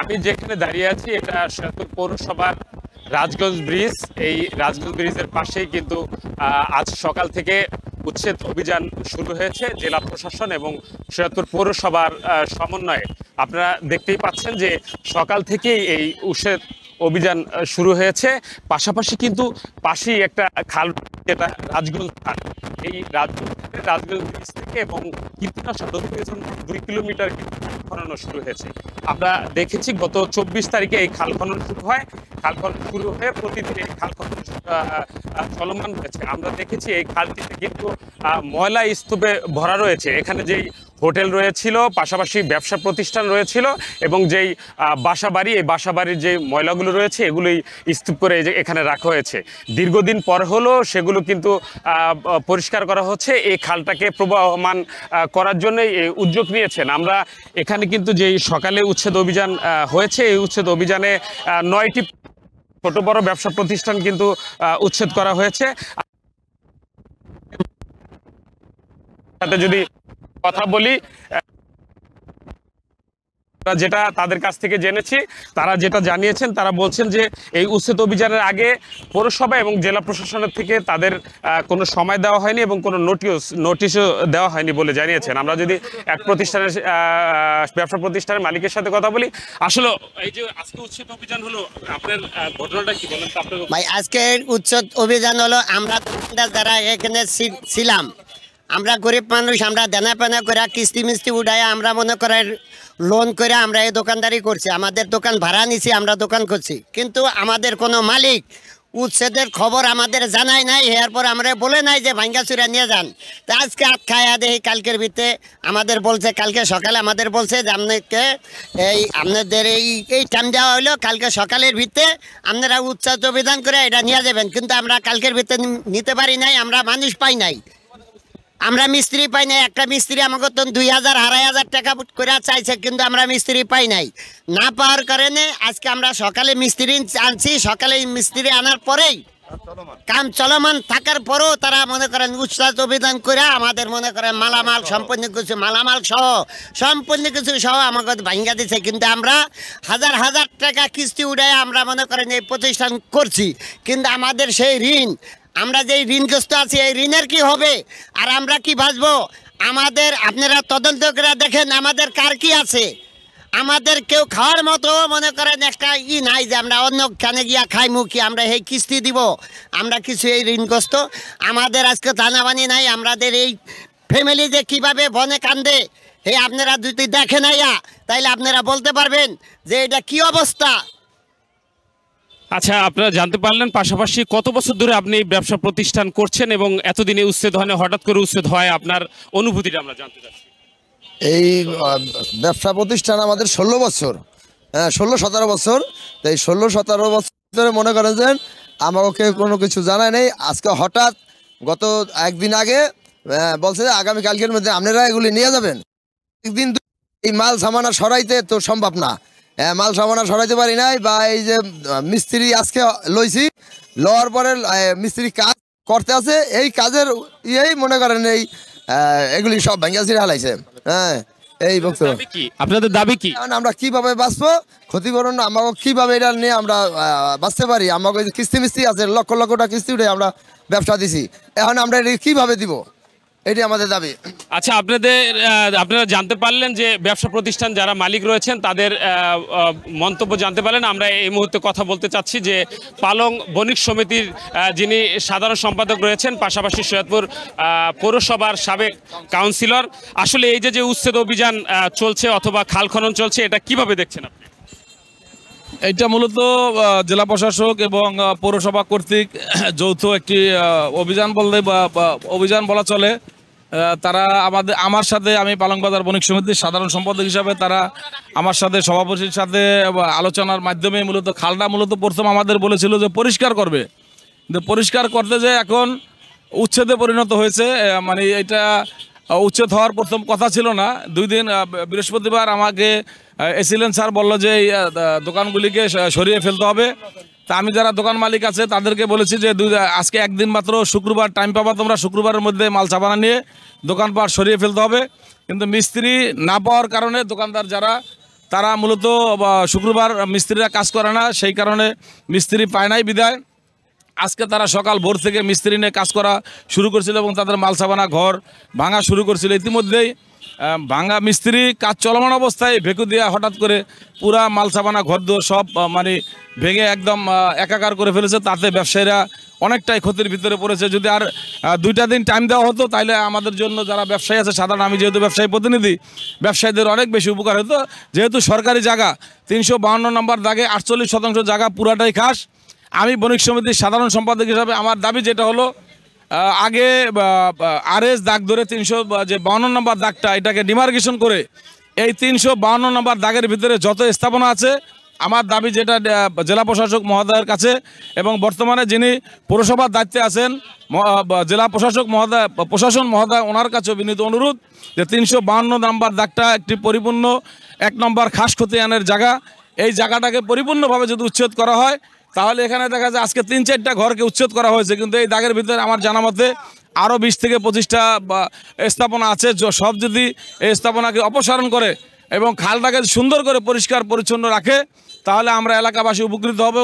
আমি যেখানে দাঁড়িয়ে আছি এটা শেরপুর পৌরসভার রাজগঞ্জ ব্রিজ। এই রাজগঞ্জ ব্রিজের পাশেই কিন্তু আজ সকাল থেকে উচ্ছেদ অভিযান শুরু হয়েছে জেলা প্রশাসন এবং শেরপুর পৌরসভার সমন্বয়ে। আপনারা দেখতেই পাচ্ছেন যে সকাল থেকেই এই উচ্ছেদ অভিযান শুরু হয়েছে। পাশাপাশি কিন্তু পাশেই একটা খাল, যেটা রাজগঞ্জ খাল। এই রাজগঞ্জ ব্রিজ থেকে এবং কীর্তনাশা নদী পেছন 2 কিলোমিটার খনন শুরু হয়েছে। আমরা দেখেছি গত 24 তারিখে এই খাল খনন শুরু হয়। খাল খনন শুরু হয়ে প্রতিদিন এই খাল খনন চলমান রয়েছে। আমরা দেখেছি এই খালটিতে কিন্তু ময়লা স্তূপে ভরা রয়েছে। এখানে যেই হোটেল রয়েছিল, পাশাপাশি ব্যবসা প্রতিষ্ঠান রয়েছিল এবং যেই বাসাবাড়ি, এই বাসাবাড়ির যে ময়লাগুলো রয়েছে এগুলোই স্তূপ করে এখানে রাখা হয়েছে। দীর্ঘদিন পর হলো সেগুলো কিন্তু পরিষ্কার করা হচ্ছে। এই খালটাকে প্রবাহমান করার জন্যই উদ্যোগ নিয়েছেন। আমরা এখানে কিন্তু যেই সকালে উচ্ছেদ অভিযান হয়েছে, এই উচ্ছেদ অভিযানে 9টি ছোট বড় ব্যবসা প্রতিষ্ঠান কিন্তু উচ্ছেদ করা হয়েছে। সাথে যদি কথা বলি, যেটা তাদের কাছ থেকে জেনেছি, তারা যেটা জানিয়েছেন, তারা বলছেন যে এই উচ্ছেদ অভিযানের আগে পৌরসভা এবং জেলা প্রশাসনের থেকে তাদের কোনো সময় দেওয়া হয়নি এবং কোনো নোটিশও দেওয়া হয়নি বলে জানিয়েছেন। আমরা যদি এক প্রতিষ্ঠানের ব্যবসা প্রতিষ্ঠানের মালিকের সাথে কথা বলি, আসলে এই যে আজকে উচ্ছেদ অভিযান হলো, আপনার ঘটনাটা কি বলেন তো? আপনার ভাই, আজকের উচ্ছেদ অভিযান হলো, আমরা যারা এখানে ছিলাম, আমরা গরিব মানুষ, আমরা দেনা পেনা করে কিস্তি মিস্তি উঠায় আমরা মনে করেন লোন করে আমরা এই দোকানদারি করছি। আমাদের দোকান ভাড়া নিছি, আমরা দোকান করছি, কিন্তু আমাদের কোনো মালিক উচ্ছেদের খবর আমাদের জানাই নাই। এরপর আমরা বলে নাই যে ভাঙ্গাচুরা নিয়ে যান। তা আজকে হাত খায়া দেখি কালকের ভিতরে আমাদের বলছে, কালকে সকালে আমাদের বলছে যে আপনাদের এই টাইম দেওয়া হলো, কালকে সকালের ভিতরে আপনারা উচ্ছেদ অভিযান করে এটা নিয়ে যাবেন। কিন্তু আমরা কালকের ভিতরে নিতে পারি নাই, আমরা মানুষ পাই নাই, আমরা মিস্ত্রি পাই নাই। একটা মিস্ত্রি আমাকে তো 2000 2,500 টাকা করে চাইছে, কিন্তু আমরা মিস্ত্রি পাই নাই। না পাওয়ার কারণে আজকে আমরা সকালে মিস্ত্রি আনছি। সকালে মিস্ত্রি আনার পরেই কাম চলমান থাকার পরেও তারা মনে করেন উচ্ছেদ অভিযান করে আমাদের মনে করেন মালামাল সম্পূর্ণ কিছু সহ আমাকে ভাঙ্গা দিচ্ছে। কিন্তু আমরা হাজার হাজার টাকা কিস্তি উঠায় আমরা মনে করেন এই প্রতিষ্ঠান করছি, কিন্তু আমাদের সেই ঋণ, আমরা যেই ঋণগ্রস্ত আছি, এই ঋণের কি হবে আর আমরা কি বাঁচবো? আমাদের আপনারা তদন্ত করে দেখেন আমাদের কার কি আছে। আমাদের কেউ খাওয়ার মতো মনে করেন একটা নাই যে আমরা অন্য খানে গিয়া খাইমু কি, আমরা এই কিস্তি দিব, আমরা কিছু এই ঋণগ্রস্ত। আমাদের আজকে দানাবানি নাই। আমাদের এই ফ্যামিলি যে কীভাবে বনে কান্দে, আপনারা যদি দেখেন তাইলে আপনারা বলতে পারবেন যে এটা কি অবস্থা। আচ্ছা, আপনারা জানতে পারলেন পাশাপাশি কত বছর ধরে আপনি ব্যবসা প্রতিষ্ঠান করছেন এবং এতদিনে উচ্ছেদ হয় না, হঠাৎ করে উচ্ছেদ হয়, আপনার অনুভূতিটা আমরা জানতে চাচ্ছি। এই ব্যবসা প্রতিষ্ঠান আমাদের 16 বছর, 16-17 বছর। তো এই 16-17 বছর মনে করেন যে আমাকে কোনো কিছু জানায় নেই। আজকে হঠাৎ গত একদিন আগে বলছে যে আগামীকালকের মধ্যে আপনারা এগুলি নিয়ে যাবেন। একদিন এই মাল সামানা সরাইতে তো সম্ভব না, মাল সামানা সরাইতে পারি নাই। বা এই যে মিস্ত্রি আজকে লইছি, লওয়ার পরে মিস্ত্রি কাজ করতে আছে, এই কাজের মনে করেন এগুলি সব ভেঙে হালাইছে। এই বক্তব্য। আপনাদের দাবি কি? আমরা কিভাবে বাঁচবো, ক্ষতিপূরণ আমাকে কিভাবে এটা নিয়ে আমরা বাঁচতে পারি? আমাকে কিস্তি মিস্তি আছে, লক্ষ লক্ষ টাকা কিস্তি উঠে আমরা ব্যবসা দিছি, এখন আমরা এটা কিভাবে দিব, এটি আমাদের দাবি। আচ্ছা, আপনারা জানতে পারলেন যে ব্যবসা প্রতিষ্ঠান যারা মালিক রয়েছেন তাদের মন্তব্য জানতে পারলেন। আমরা এই মুহূর্তে কথা বলতে চাচ্ছি যে পালং বণিক সমিতির যিনি সাধারণ সম্পাদক রয়েছেন, পাশাপাশি সৈয়দপুর পৌরসভার সাবেক কাউন্সিলর। আসলে এই যে উচ্ছেদ অভিযান চলছে অথবা খাল খনন চলছে, এটা কিভাবে দেখছেন আপনি? এটা মূলত জেলা প্রশাসক এবং পৌরসভা কর্তৃক যৌথ একটি অভিযান অভিযান বলা চলে। তারা আমার সাথে, আমি পালংবাজার বণিক সমিতির সাধারণ সম্পাদক হিসাবে, তারা আমার সাথে সভাপতির সাথে আলোচনার মাধ্যমে মূলত খালটা প্রথম আমাদের বলেছিল যে পরিষ্কার করবে, কিন্তু পরিষ্কার করতে যে এখন উচ্ছেদে পরিণত হয়েছে। মানে এটা উচ্ছেদ হওয়ার প্রথম কথা ছিল না। 2 দিন বৃহস্পতিবার আমাকে এসিলেন স্যার বললো যে এই দোকানগুলিকে সরিয়ে ফেলতে হবে। তা আমি যারা দোকান মালিক আছে তাদেরকে বলেছি যে আজকে একদিন মাত্র শুক্রবার টাইম পাবা তোমরা, শুক্রবারের মধ্যে মাল চাপানা নিয়ে দোকানপাট সরিয়ে ফেলতে হবে। কিন্তু মিস্ত্রি না পাওয়ার কারণে দোকানদার যারা তারা মূলত শুক্রবার মিস্ত্রিরা কাজ করে না, সেই কারণে মিস্ত্রি পায় নাই বিদায় আজকে তারা সকাল ভোর থেকে মিস্ত্রি নিয়ে কাজ করা শুরু করছিল এবং তাদের মালসাবানা ঘর ভাঙা শুরু করছিল। ইতিমধ্যেই ভাঙা মিস্ত্রি কাজ চলমান অবস্থায় ভেকু দিয়ে হঠাৎ করে পুরা মালসাবানা ঘর দুয়ার সব মানে ভেঙে একদম একাকার করে ফেলেছে। তাতে ব্যবসায়ীরা অনেকটাই ক্ষতির ভিতরে পড়েছে। যদি আর 2টা দিন টাইম দেওয়া হতো তাহলে আমাদের জন্য যারা ব্যবসায়ী আছে, সাধারণ আমি যেহেতু ব্যবসায়ী প্রতিনিধি, ব্যবসায়ীদের অনেক বেশি উপকার হতো। যেহেতু সরকারি জায়গা 352 নম্বর দাগে 48% জায়গা পুরাটাই খাস। আমি বণিক সমিতির সাধারণ সম্পাদক হিসাবে আমার দাবি যেটা হলো, আগে RS দাগ ধরে 352 নম্বর দাগটা এটাকে ডিমার্কেশন করে এই 352 নম্বর দাগের ভিতরে যত স্থাপনা আছে, আমার দাবি যেটা জেলা প্রশাসক মহোদয়ের কাছে এবং বর্তমানে যিনি পৌরসভার দায়িত্বে আছেন জেলা প্রশাসক মহোদয়, প্রশাসন মহোদয়, ওনার কাছে বিনীত অনুরোধ যে 352 নম্বর দাগটা একটি পরিপূর্ণ 1 নম্বর খাস খতিয়ানের জায়গা, এই জায়গাটাকে পরিপূর্ণভাবে যদি উচ্ছেদ করা হয় তাহলে এখানে দেখা যায় আজকে 3-4টা ঘরকে উচ্ছেদ করা হয়েছে, কিন্তু এই দাগের ভিতরে আমার জানা মতে আরও 20 থেকে 25টা স্থাপনা আছে। সব যদি এই স্থাপনাকে অপসারণ করে এবং খালটাকে সুন্দর করে পরিষ্কার পরিচ্ছন্ন রাখে তাহলে আমরা এলাকাবাসী উপকৃত হব।